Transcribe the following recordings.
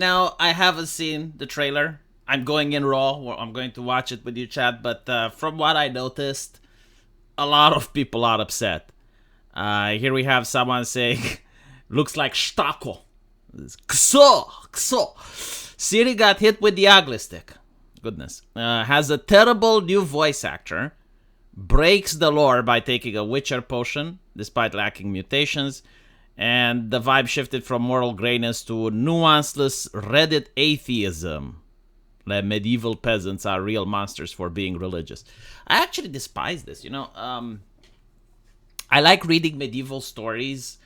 Now, I haven't seen the trailer. I'm going in raw. I'm going to watch it with you, Chad. But from what I noticed, a lot of people are upset. Here we have someone saying, looks like Stako. Kso. Siri got hit with the ugly stick. Goodness. Has a terrible new voice actor. Breaks the lore by taking a Witcher potion, despite lacking mutations. And the vibe shifted from moral grayness to nuanceless Reddit atheism. The medieval peasants are real monsters for being religious. I actually despise this, I like reading medieval stories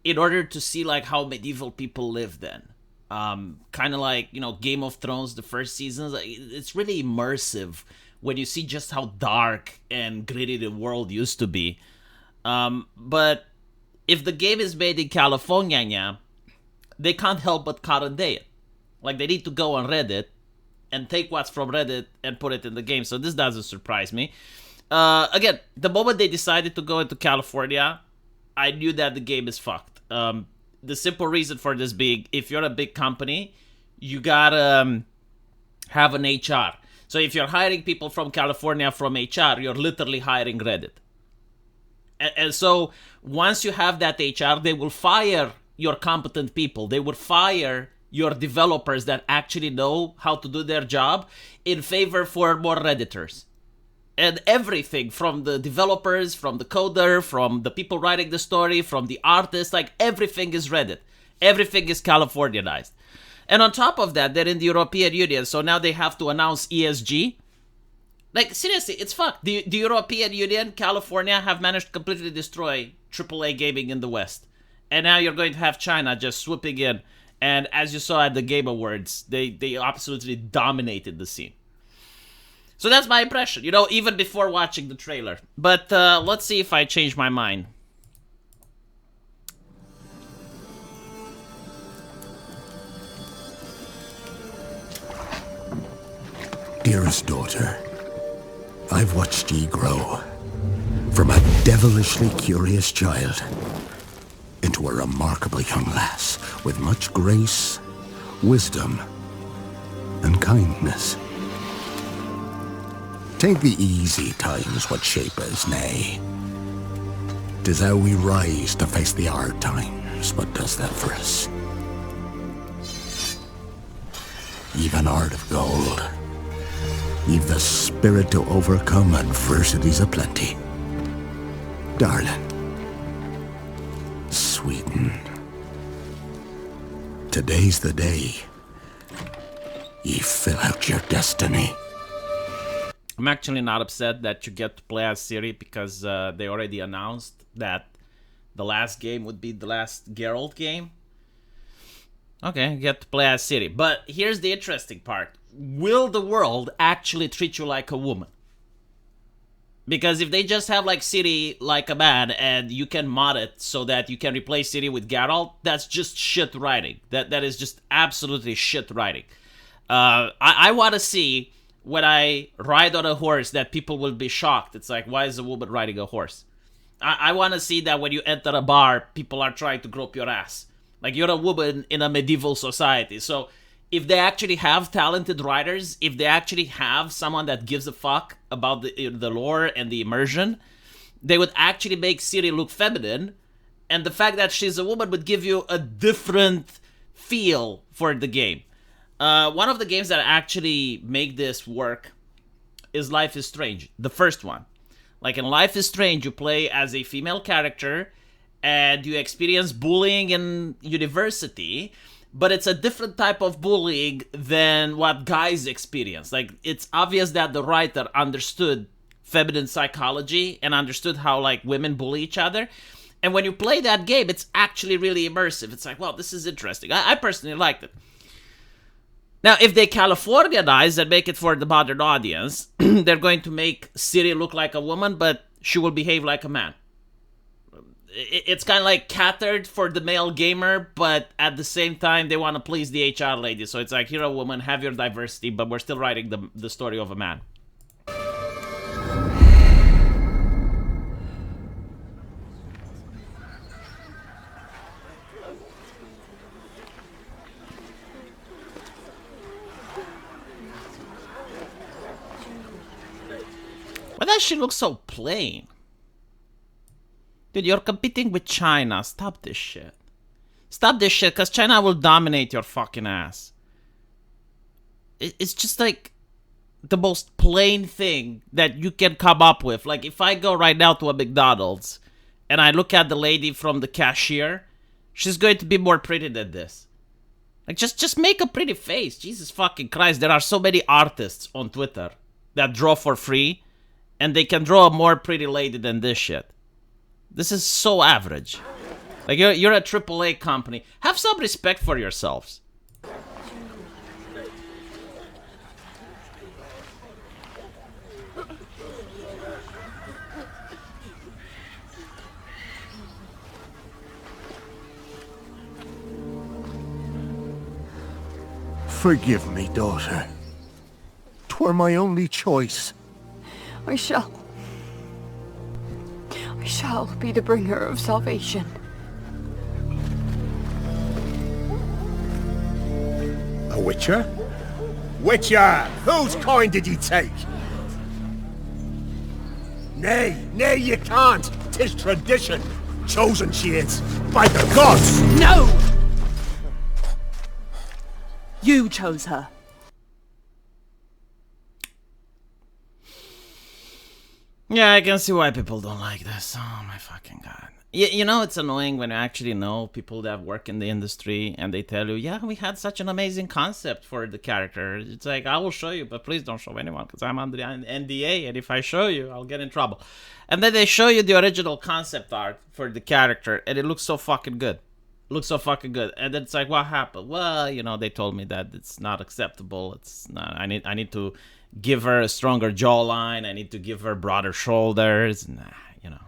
in order to see like how medieval people lived then. Kind of like, Game of Thrones, the first seasons. It's really immersive when you see just how dark and gritty the world used to be. But if the game is made in California, they can't help but current day it. Like, they need to go on Reddit and take what's from Reddit and put it in the game. So this doesn't surprise me. Again, the moment they decided to go into California, I knew that the game is fucked. The simple reason for this being, if you're a big company, you gotta have an HR. So if you're hiring people from California from HR, you're literally hiring Reddit. And so once you have that HR, they will fire your competent people. They will fire your developers that actually know how to do their job in favor for more Redditors. And everything from the developers, from the coder, from the people writing the story, from the artists, like everything is Reddit. Everything is Californianized. And on top of that, they're in the European Union, so now they have to announce ESG. Like, seriously, it's fucked. The European Union, California, have managed to completely destroy AAA gaming in the West. And now you're going to have China just swooping in. And as you saw at the Game Awards, they absolutely dominated the scene. So that's my impression, even before watching the trailer. But let's see if I change my mind. Dearest daughter, I've watched ye grow from a devilishly curious child into a remarkable young lass with much grace, wisdom, and kindness. Take the easy times what shape us, nay. 'Tis how we rise to face the hard times what does that for us. Ye've an heart of gold. Ye've the spirit to overcome adversities aplenty. Darling, sweeten. Today's the day ye fill out your destiny. I'm actually not upset that you get to play as Ciri because they already announced that the last game would be the last Geralt game. Okay, you get to play as Ciri. But here's the interesting part. Will the world actually treat you like a woman? Because if they just have like Ciri like a man and you can mod it so that you can replace Ciri with Geralt, that's just shit writing. That is just absolutely shit writing. I want to see when I ride on a horse that people will be shocked. It's like, why is a woman riding a horse? I want to see that when you enter a bar, people are trying to grope your ass. Like, you're a woman in a medieval society. So if they actually have talented writers, if they actually have someone that gives a fuck about the lore and the immersion, they would actually make Ciri look feminine. And the fact that she's a woman would give you a different feel for the game. One of the games that actually make this work is Life is Strange, the first one. Like, in Life is Strange, you play as a female character and you experience bullying in university, but it's a different type of bullying than what guys experience. Like, it's obvious that the writer understood feminine psychology and understood how, like, women bully each other. And when you play that game, it's actually really immersive. It's like, well, this is interesting. I personally liked it. Now, if they Californianize and make it for the modern audience, they're going to make Ciri look like a woman, but she will behave like a man. It's kind of like catered for the male gamer, but at the same time, they want to please the HR lady. So it's like, you're a woman, have your diversity, but we're still writing the story of a man. Why does she look so plain? Dude, you're competing with China. Stop this shit. Stop this shit, because China will dominate your fucking ass. It's just like the most plain thing that you can come up with. Like, if I go right now to a McDonald's and I look at the lady from the cashier, she's going to be more pretty than this. Like, just make a pretty face. Jesus fucking Christ. There are so many artists on Twitter that draw for free, and they can draw a more pretty lady than this shit. This is so average. Like, you're a AAA company. Have some respect for yourselves. Forgive me, daughter. 'Twere my only choice. I shall be the bringer of salvation. A witcher? Witcher! Whose coin did ye take? Nay, you can't! 'Tis tradition! Chosen she is, by the gods! No! You chose her. Yeah, I can see why people don't like this. Oh my fucking god. You know, it's annoying when you actually know people that work in the industry and they tell you, yeah, we had such an amazing concept for the character. It's like, I will show you, but please don't show anyone because I'm under the NDA, and if I show you, I'll get in trouble. And then they show you the original concept art for the character, and it looks so fucking good. Looks so fucking good. And then it's like, what happened? Well, you know, they told me that it's not acceptable. It's not, I need to give her a stronger jawline. I need to give her broader shoulders. Nah, you know.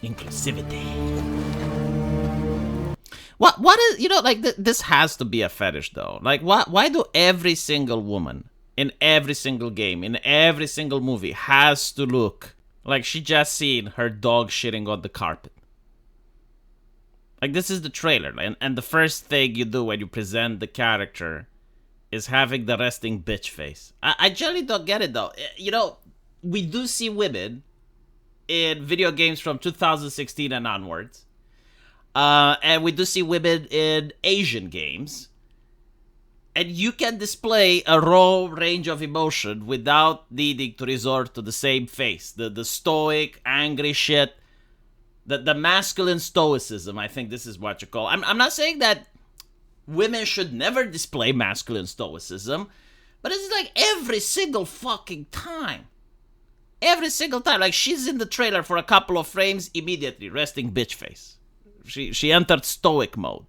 Inclusivity. What is, you know, like, this has to be a fetish though. Like, why do every single woman in every single game, in every single movie, has to look like she just seen her dog shitting on the carpet? Like, this is the trailer, and the first thing you do when you present the character is having the resting bitch face. I generally don't get it, though. You know, we do see women in video games from 2016 and onwards. And we do see women in Asian games. And you can display a raw range of emotion without needing to resort to the same face. The stoic, angry shit. The masculine stoicism, I think this is what you call. I'm not saying that women should never display masculine stoicism, but it's like every single fucking time. Every single time. Like, she's in the trailer for a couple of frames, immediately resting bitch face. She entered stoic mode.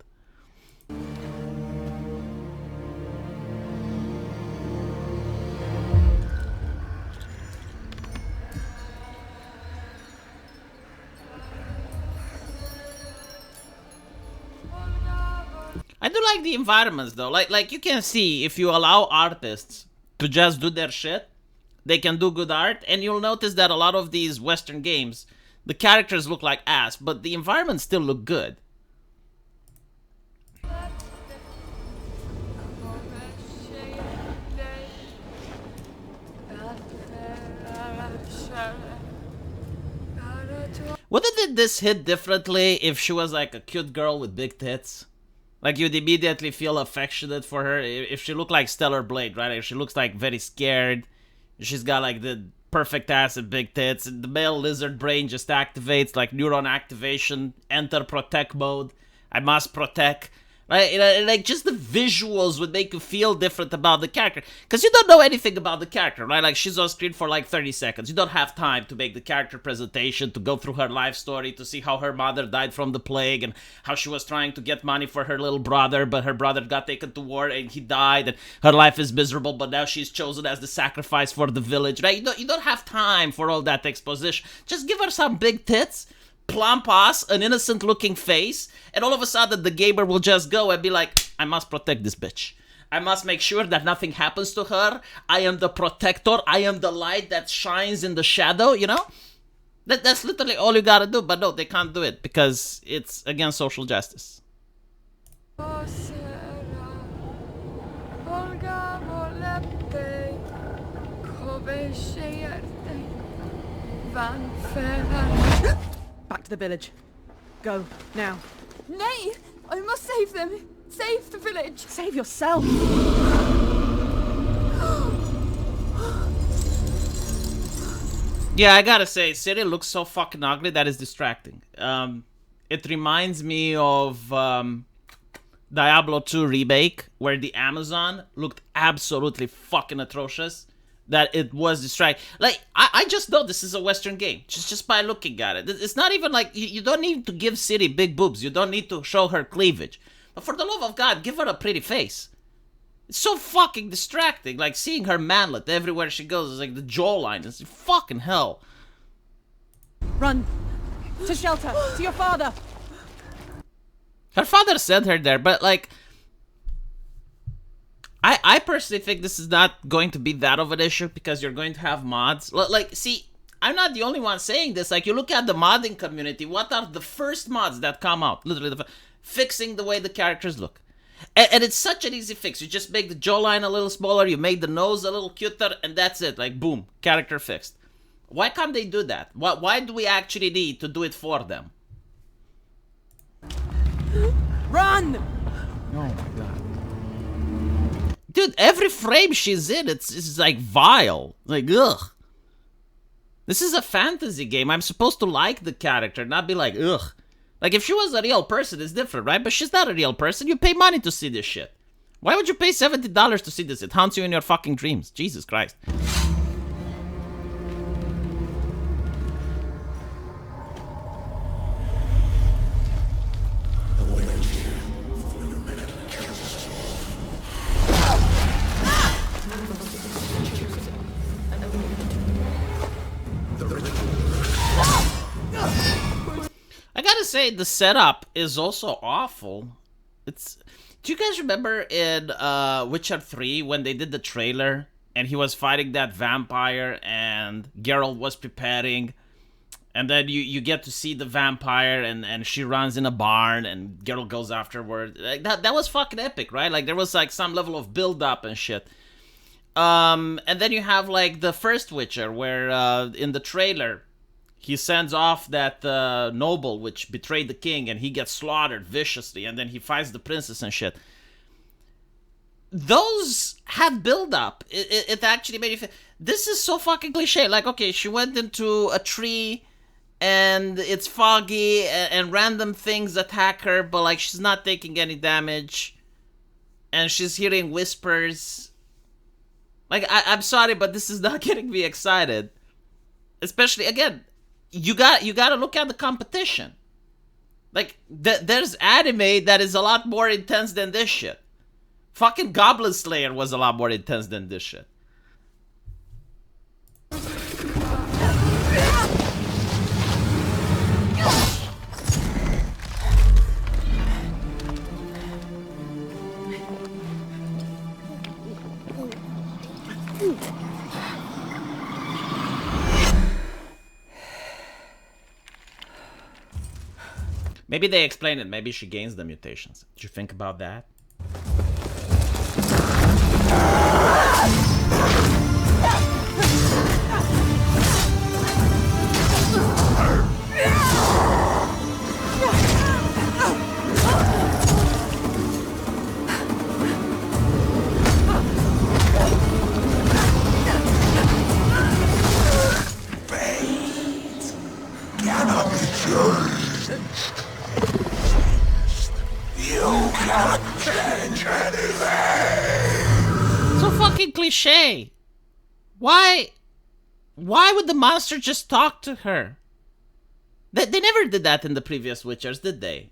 I do like the environments though. Like you can see, if you allow artists to just do their shit, they can do good art, and you'll notice that a lot of these Western games, the characters look like ass, but the environments still look good. Wouldn't this hit differently if she was like a cute girl with big tits? Like, you'd immediately feel affectionate for her. If she looked like Stellar Blade, right? If she looks like very scared, she's got like the perfect ass and big tits, and the male lizard brain just activates, like neuron activation, enter protect mode. I must protect. Right? Like, just the visuals would make you feel different about the character. Because you don't know anything about the character, right? Like, she's on screen for like 30 seconds. You don't have time to make the character presentation, to go through her life story, to see how her mother died from the plague, and how she was trying to get money for her little brother, but her brother got taken to war and he died, and her life is miserable, but now she's chosen as the sacrifice for the village, right? You don't have time for all that exposition. Just give her some big tits, plump ass, an innocent looking face, and all of a sudden the gamer will just go and be like, I must protect this bitch. I must make sure that nothing happens to her. I am the protector. I am the light that shines in the shadow, you know? That's literally all you gotta do. But no, they can't do it because it's against social justice. Back to the village. Go, now. Nay! I must save them! Save the village! Save yourself! Yeah, I gotta say, Ciri looks so fucking ugly that is distracting. It reminds me of Diablo 2 Remake, where the Amazon looked absolutely fucking atrocious. That it was distracting. Like, I just know this is a Western game, just by looking at it. It's not even like, you don't need to give Ciri big boobs. You don't need to show her cleavage. But for the love of God, give her a pretty face. It's so fucking distracting. Like, seeing her manlet everywhere she goes is like the jawline. It's fucking hell. Run! To shelter! To your father! Her father sent her there, but like... I personally think this is not going to be that of an issue because you're going to have mods. Like, see, I'm not the only one saying this. Like, you look at the modding community, what are the first mods that come out? Literally, fixing the way the characters look. And it's such an easy fix. You just make the jawline a little smaller, you make the nose a little cuter, and that's it. Like, boom, character fixed. Why can't they do that? Why do we actually need to do it for them? Run! Oh my god. Dude, every frame she's in, it's like vile. Like, ugh. This is a fantasy game. I'm supposed to like the character, not be like, ugh. Like, if she was a real person, it's different, right? But she's not a real person. You pay money to see this shit. Why would you pay $70 to see this? It haunts you in your fucking dreams. Jesus Christ. I gotta say, the setup is also awful. Do you guys remember in Witcher 3 when they did the trailer and he was fighting that vampire and Geralt was preparing, and then you get to see the vampire and she runs in a barn and Geralt goes afterward. Like, that was fucking epic, right? Like, there was like some level of build up and shit. And then you have like the first Witcher where in the trailer he sends off that noble which betrayed the king and he gets slaughtered viciously, and then he fights the princess and shit. Those had build up. It actually made you feel, this is so fucking cliche. Like, okay, she went into a tree and it's foggy and random things attack her, but like she's not taking any damage and she's hearing whispers. Like, I'm sorry, but this is not getting me excited. Especially, again, you gotta look at the competition. Like, there's anime that is a lot more intense than this shit. Fucking Goblin Slayer was a lot more intense than this shit. Maybe they explain it. Maybe she gains the mutations. Did you think about that? Fate cannot be changed. You cannot change anything. So fucking cliche. Why would the monster just talk to her? They never did that in the previous Witchers, did they?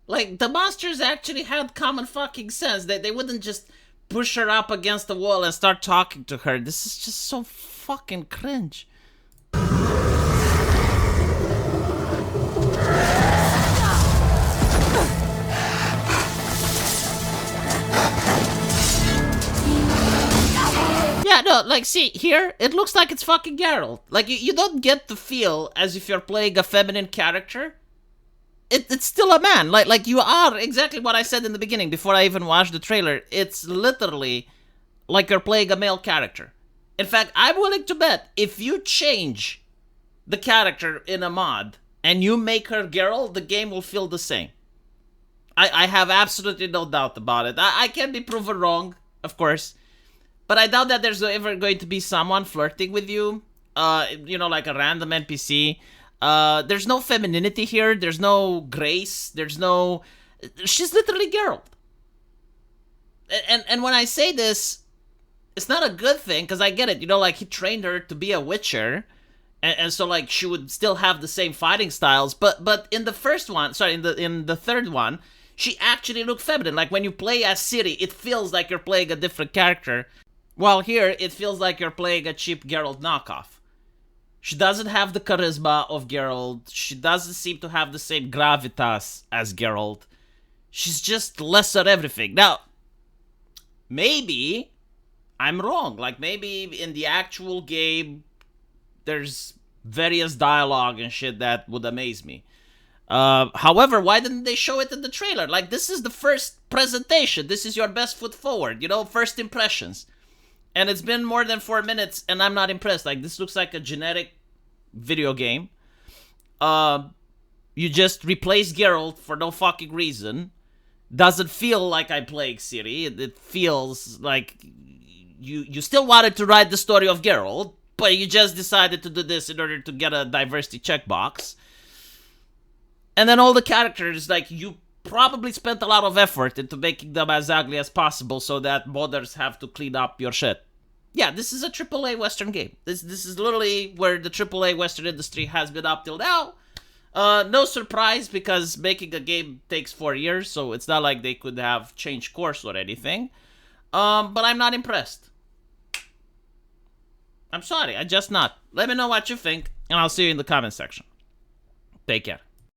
Like, the monsters actually had common fucking sense. They wouldn't just push her up against the wall and start talking to her. This is just so fucking cringe. Yeah, no, like, see, here, it looks like it's fucking Geralt. Like, you don't get to feel as if you're playing a feminine character. It's still a man. Like, you are exactly what I said in the beginning, before I even watched the trailer. It's literally like you're playing a male character. In fact, I'm willing to bet if you change the character in a mod and you make her Geralt, the game will feel the same. I have absolutely no doubt about it. I can be proven wrong, of course, but I doubt that there's ever going to be someone flirting with you, like a random NPC. There's no femininity here. There's no grace. She's literally Geralt. And when I say this, it's not a good thing, because I get it. He trained her to be a Witcher, and so, she would still have the same fighting styles. But in the first one, in the third one, she actually looked feminine. Like, when you play as Ciri, it feels like you're playing a different character. While here, it feels like you're playing a cheap Geralt knockoff. She doesn't have the charisma of Geralt. She doesn't seem to have the same gravitas as Geralt. She's just lesser everything. Now, maybe I'm wrong. Maybe in the actual game, there's various dialogue and shit that would amaze me. However, why didn't they show it in the trailer? This is the first presentation. This is your best foot forward, first impressions. And it's been more than 4 minutes, and I'm not impressed. This looks like a generic video game. You just replace Geralt for no fucking reason. Doesn't feel like I'm playing Ciri. It feels like you still wanted to write the story of Geralt, but you just decided to do this in order to get a diversity checkbox. And then all the characters, you probably spent a lot of effort into making them as ugly as possible so that modders have to clean up your shit. Yeah, this is a AAA Western game. This is literally where the AAA Western industry has been up till now. No surprise, because making a game takes 4 years, so it's not like they could have changed course or anything. But I'm not impressed. I'm sorry, I'm just not. Let me know what you think, and I'll see you in the comment section. Take care.